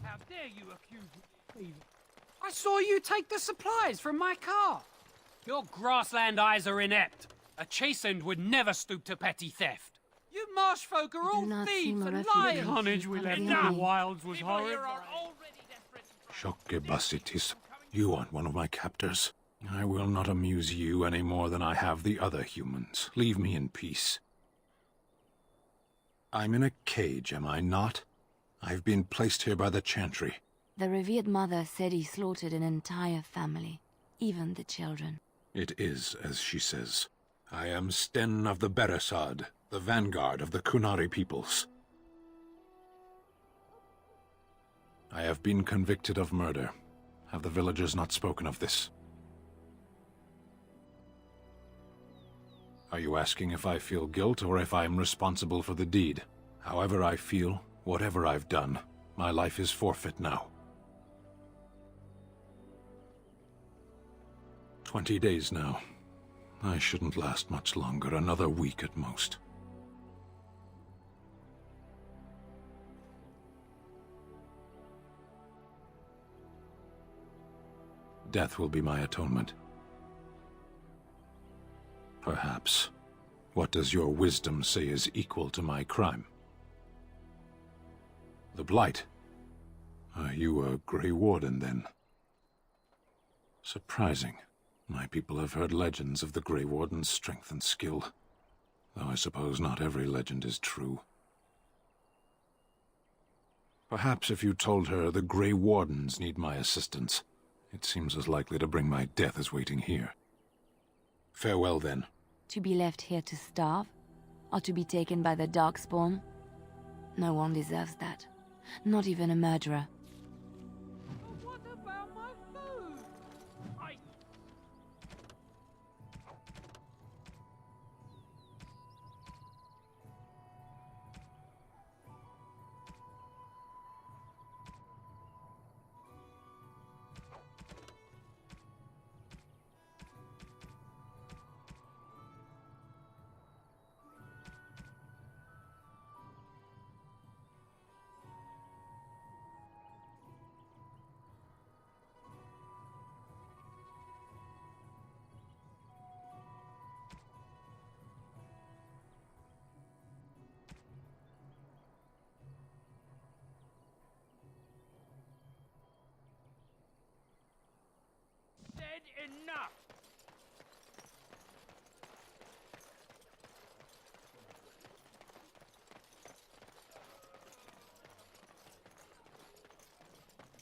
How dare you accuse me of thieving? I saw you take the supplies from my car. Your grassland eyes are inept. A chastened would never stoop to petty theft. You marsh folk are all thieves and liars. Carnage we left in the wilds was horrid. Shokebasitis, you aren't one of my captors. I will not amuse you any more than I have the other humans. Leave me in peace. I'm in a cage, am I not? I've been placed here by the Chantry. The revered mother said he slaughtered an entire family, even the children. It is as she says. I am Sten of the Beresad, the vanguard of the Kunari peoples. I have been convicted of murder. Have the villagers not spoken of this? Are you asking if I feel guilt or if I am responsible for the deed? However I feel, whatever I've done, my life is forfeit now. 20 days now. I shouldn't last much longer, another week at most. Death will be my atonement. Perhaps. What does your wisdom say is equal to my crime? The Blight? Are you a Grey Warden, then? Surprising. My people have heard legends of the Grey Warden's strength and skill, though I suppose not every legend is true. Perhaps if you told her the Grey Wardens need my assistance, it seems as likely to bring my death as waiting here. Farewell, then. To be left here to starve? are to be taken by the Darkspawn. No one deserves that. Not even a murderer. What about my food? Enough!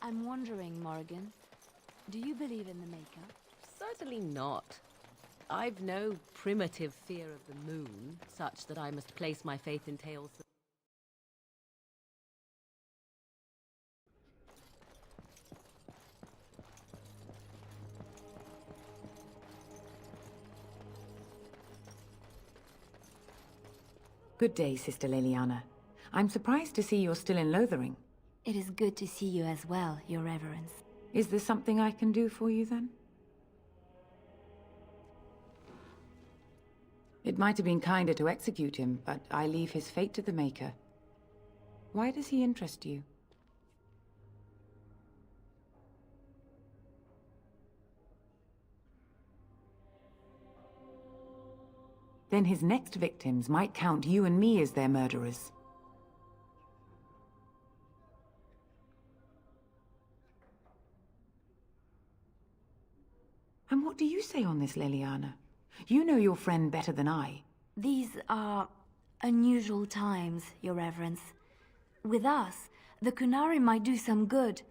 I'm wondering, Morrigan, do you believe in the Maker? Certainly not. I've no primitive fear of the moon, such that I must place my faith in tales. Good day, Sister Leliana. I'm surprised to see you're still in Lothering. It is good to see you as well, Your Reverence. Is there something I can do for you, then? It might have been kinder to execute him, but I leave his fate to the Maker. Why does he interest you? Then his next victims might count you and me as their murderers. And what do you say on this, Leliana? You know your friend better than I. These are unusual times, Your Reverence. With us, the Qunari might do some good.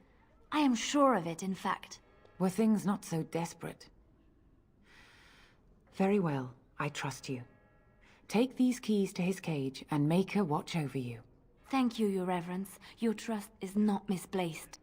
I am sure of it, in fact. Were things not so desperate? Very well, I trust you. Take these keys to his cage and make her watch over you. Thank you, Your Reverence. Your trust is not misplaced.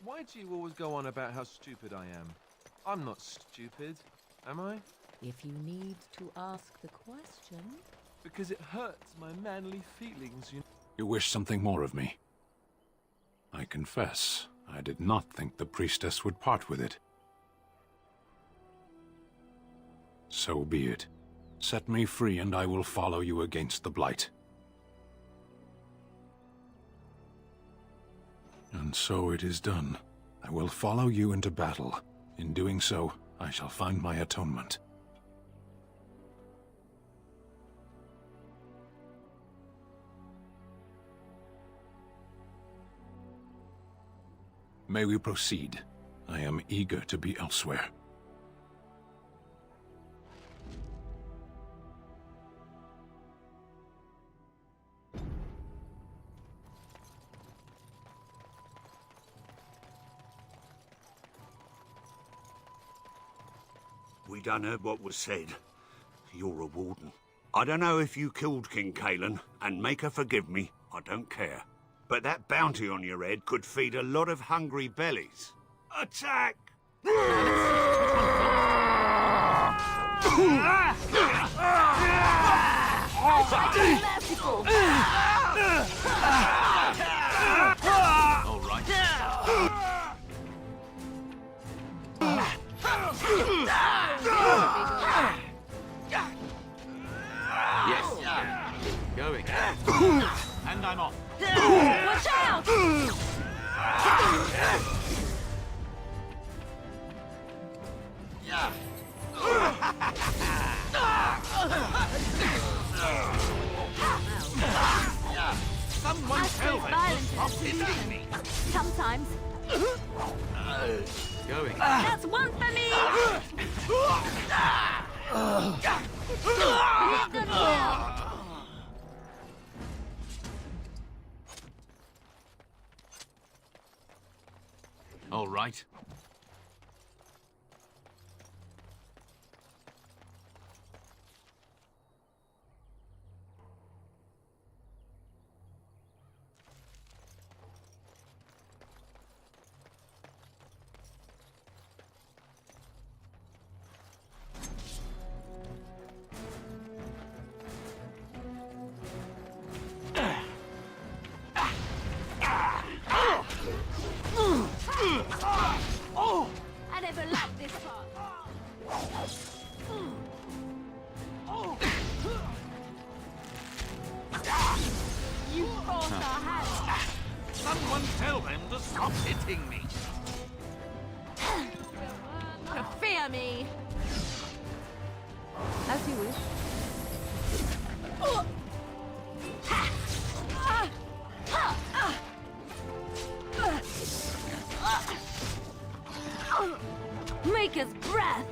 Why do you always go on about how stupid I am? I'm not stupid, am I? If you need to ask the question... Because it hurts my manly feelings, you know. You wish something more of me? I confess, I did not think the priestess would part with it. So be it. Set me free and I will follow you against the Blight. And so it is done. I will follow you into battle. In doing so, I shall find my atonement. May we proceed? I am eager to be elsewhere. We done heard what was said. You're a warden. I don't know if you killed King Cailan, and make her forgive me, I don't care. But that bounty on your head could feed a lot of hungry bellies. Attack! All right. Yes. Going. And I'm off. Watch out! I suppose violence has solution. Sometimes. Going. That's one for me! Goodwill! All right. I never liked this part. You forced our hand. Someone tell them to stop hitting me. To fear me. As you wish. Maker's breath!